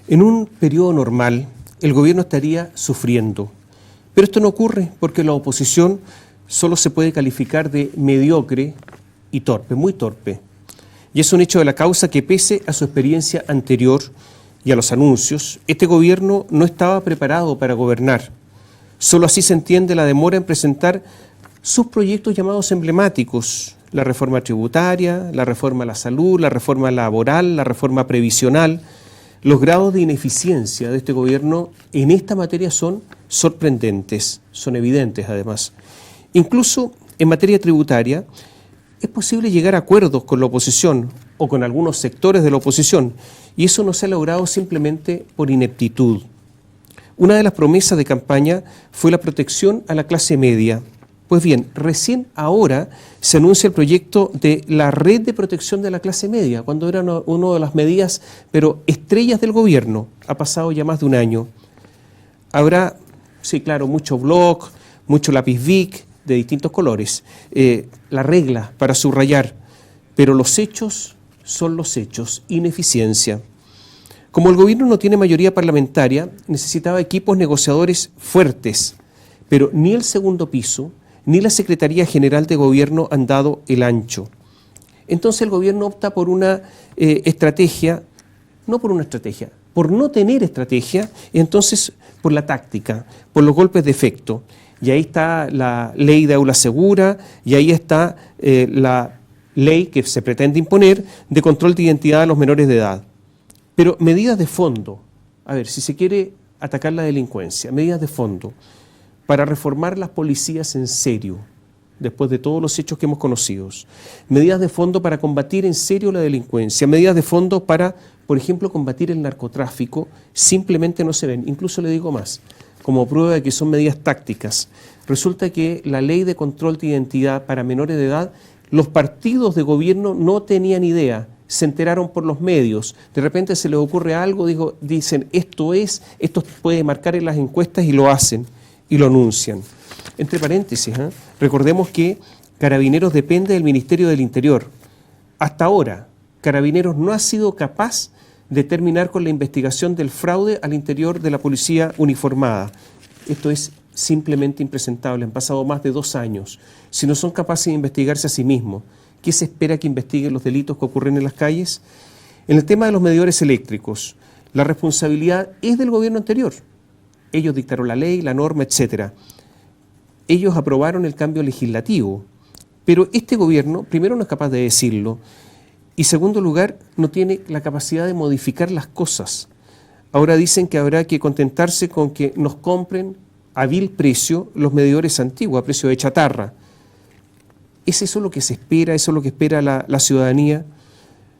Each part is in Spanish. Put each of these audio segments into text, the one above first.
En un periodo normal, el gobierno estaría sufriendo, pero esto no ocurre porque la oposición solo se puede calificar de mediocre y torpe, muy torpe. Y es un hecho de la causa que, pese a su experiencia anterior y a los anuncios, este gobierno no estaba preparado para gobernar. Solo así se entiende la demora en presentar sus proyectos llamados emblemáticos: la reforma tributaria, la reforma a la salud, la reforma laboral, la reforma previsional. Los grados de ineficiencia de este gobierno en esta materia son sorprendentes, son evidentes además. Incluso en materia tributaria es posible llegar a acuerdos con la oposición o con algunos sectores de la oposición, y eso no se ha logrado simplemente por ineptitud. Una de las promesas de campaña fue la protección a la clase media. Pues bien, recién ahora se anuncia el proyecto de la red de protección de la clase media, cuando era una de las medidas, pero estrellas del gobierno. Ha pasado ya más de un año. Habrá, sí, claro, mucho bloc, mucho lápiz Bic de distintos colores, la regla para subrayar, pero los hechos son los hechos: ineficiencia. Como el gobierno no tiene mayoría parlamentaria, necesitaba equipos negociadores fuertes, pero ni el segundo piso ni la Secretaría General de Gobierno han dado el ancho. Entonces el gobierno opta por una estrategia, por no tener estrategia, y entonces por la táctica, por los golpes de efecto. Y ahí está la ley de aula segura, y ahí está la ley que se pretende imponer de control de identidad a los menores de edad. Pero medidas de fondo, a ver, si se quiere atacar la delincuencia, medidas de fondo para reformar las policías en serio, después de todos los hechos que hemos conocido, medidas de fondo para combatir en serio la delincuencia, medidas de fondo para, por ejemplo, combatir el narcotráfico, simplemente no se ven. Incluso le digo más, como prueba de que son medidas tácticas, resulta que la ley de control de identidad para menores de edad, los partidos de gobierno no tenían idea, se enteraron por los medios, de repente se les ocurre algo, dicen esto puede marcar en las encuestas, y lo hacen y lo anuncian. Entre paréntesis, recordemos que Carabineros depende del Ministerio del Interior. Hasta ahora, Carabineros no ha sido capaz de terminar con la investigación del fraude al interior de la policía uniformada. Esto es simplemente impresentable. Han pasado más de 2 años. Si no son capaces de investigarse a sí mismos, ¿qué se espera que investiguen los delitos que ocurren en las calles? En el tema de los medidores eléctricos, la responsabilidad es del gobierno anterior. Ellos dictaron la ley, la norma, etcétera. Ellos aprobaron el cambio legislativo, pero este gobierno, primero, no es capaz de decirlo, y segundo lugar, no tiene la capacidad de modificar las cosas. Ahora dicen que habrá que contentarse con que nos compren a vil precio los medidores antiguos, a precio de chatarra. ¿Es eso lo que se espera? ¿Eso es lo que espera la ciudadanía?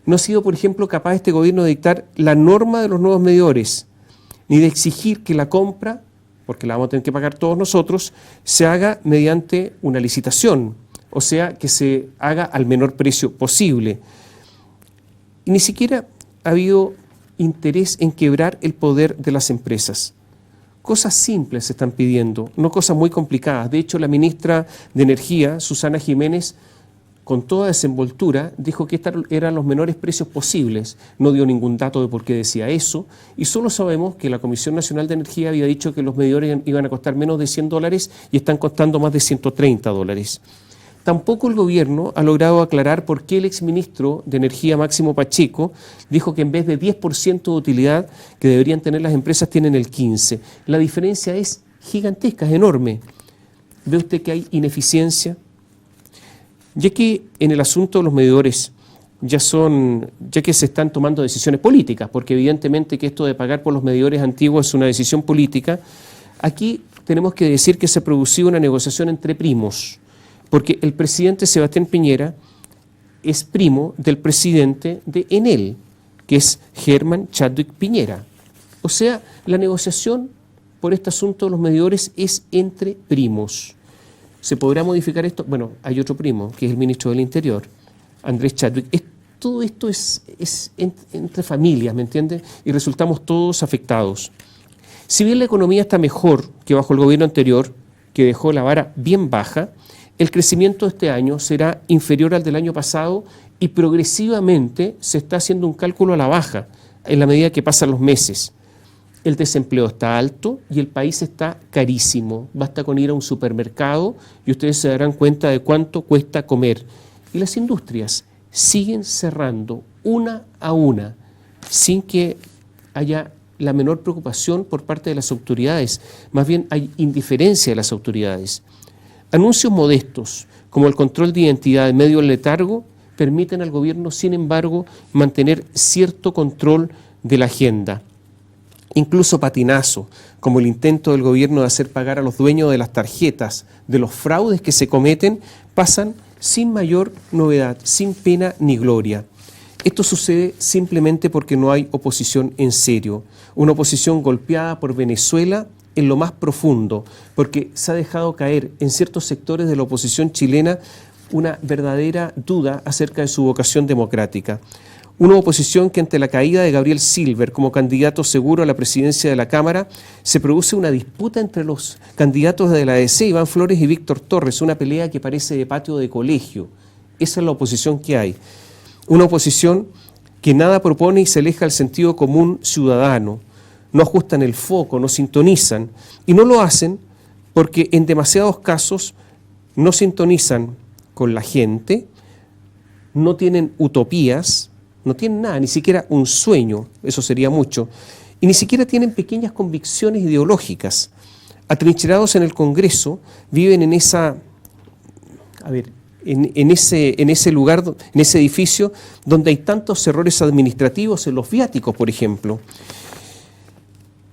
No ha sido, por ejemplo, capaz este gobierno de dictar la norma de los nuevos medidores, ni de exigir que la compra, porque la vamos a tener que pagar todos nosotros, se haga mediante una licitación, o sea, que se haga al menor precio posible. Y ni siquiera ha habido interés en quebrar el poder de las empresas. Cosas simples se están pidiendo, no cosas muy complicadas. De hecho, la ministra de Energía, Susana Jiménez, con toda desenvoltura, dijo que estos eran los menores precios posibles. No dio ningún dato de por qué decía eso, y solo sabemos que la Comisión Nacional de Energía había dicho que los medidores iban a costar menos de $100 y están costando más de $130. Tampoco el gobierno ha logrado aclarar por qué el exministro de Energía, Máximo Pacheco, dijo que en vez de 10% de utilidad que deberían tener las empresas, tienen el 15%. La diferencia es gigantesca, es enorme. ¿Ve usted que hay ineficiencia? Ya que en el asunto de los medidores ya que se están tomando decisiones políticas, porque evidentemente que esto de pagar por los medidores antiguos es una decisión política, aquí tenemos que decir que se produjo una negociación entre primos, porque el presidente Sebastián Piñera es primo del presidente de Enel, que es Germán Chadwick Piñera. O sea, la negociación por este asunto de los medidores es entre primos. ¿Se podrá modificar esto? Bueno, hay otro primo, que es el ministro del Interior, Andrés Chadwick. Todo esto es entre familias, ¿me entiende? Y resultamos todos afectados. Si bien la economía está mejor que bajo el gobierno anterior, que dejó la vara bien baja, el crecimiento de este año será inferior al del año pasado y progresivamente se está haciendo un cálculo a la baja en la medida que pasan los meses. El desempleo está alto y el país está carísimo. Basta con ir a un supermercado y ustedes se darán cuenta de cuánto cuesta comer. Y las industrias siguen cerrando una a una, sin que haya la menor preocupación por parte de las autoridades. Más bien hay indiferencia de las autoridades. Anuncios modestos, como el control de identidad en medio del letargo, permiten al gobierno, sin embargo, mantener cierto control de la agenda. Incluso patinazo, como el intento del gobierno de hacer pagar a los dueños de las tarjetas de los fraudes que se cometen, pasan sin mayor novedad, sin pena ni gloria. Esto sucede simplemente porque no hay oposición en serio, una oposición golpeada por Venezuela en lo más profundo, porque se ha dejado caer en ciertos sectores de la oposición chilena una verdadera duda acerca de su vocación democrática. Una oposición que ante la caída de Gabriel Silver como candidato seguro a la presidencia de la Cámara, se produce una disputa entre los candidatos de la ADC, Iván Flores y Víctor Torres, una pelea que parece de patio de colegio. Esa es la oposición que hay. Una oposición que nada propone y se aleja del sentido común ciudadano. No ajustan el foco, no sintonizan, y no lo hacen porque en demasiados casos no sintonizan con la gente, no tienen utopías, no tienen nada, ni siquiera un sueño, eso sería mucho, y ni siquiera tienen pequeñas convicciones ideológicas. Atrincherados en el Congreso, viven en esa, en ese lugar, en ese edificio donde hay tantos errores administrativos en los viáticos, por ejemplo.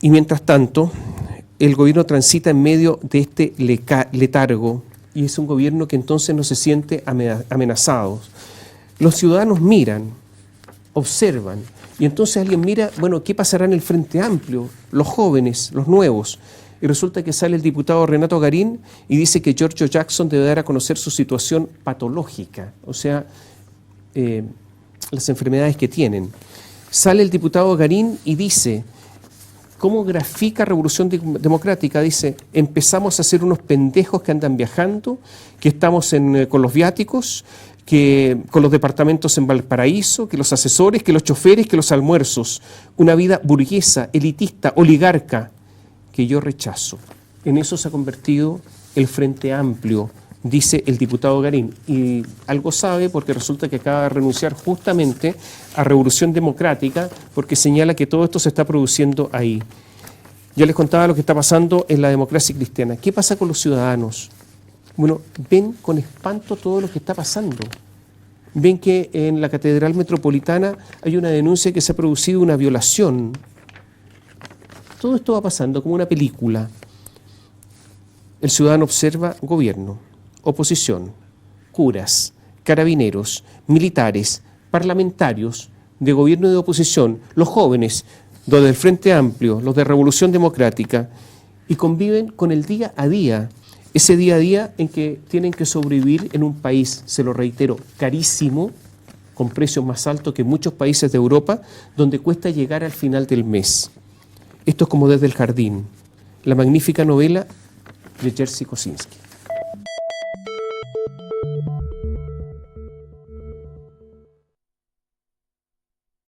Y mientras tanto, el gobierno transita en medio de este letargo, y es un gobierno que entonces no se siente amenazado. Los ciudadanos miran, observan, y entonces alguien mira, bueno, ¿qué pasará en el Frente Amplio? Los jóvenes, los nuevos. Y resulta que sale el diputado Renato Garín y dice que Giorgio Jackson debe dar a conocer su situación patológica, o sea, las enfermedades que tienen. Sale el diputado Garín y dice, ¿cómo grafica Revolución Democrática? Dice, empezamos a ser unos pendejos que andan viajando, que estamos con los viáticos, que con los departamentos en Valparaíso, que los asesores, que los choferes, que los almuerzos. Una vida burguesa, elitista, oligarca, que yo rechazo. En eso se ha convertido el Frente Amplio, dice el diputado Garín. Y algo sabe porque resulta que acaba de renunciar justamente a Revolución Democrática porque señala que todo esto se está produciendo ahí. Ya les contaba lo que está pasando en la democracia cristiana. ¿Qué pasa con los ciudadanos? Bueno, ven con espanto todo lo que está pasando. Ven que en la Catedral Metropolitana hay una denuncia que se ha producido una violación. Todo esto va pasando como una película. El ciudadano observa gobierno, oposición, curas, carabineros, militares, parlamentarios, de gobierno y de oposición, los jóvenes, los del Frente Amplio, los de Revolución Democrática, y conviven con el día a día. Ese día a día en que tienen que sobrevivir en un país, se lo reitero, carísimo, con precios más altos que muchos países de Europa, donde cuesta llegar al final del mes. Esto es como Desde el Jardín, la magnífica novela de Jerzy Kosinski.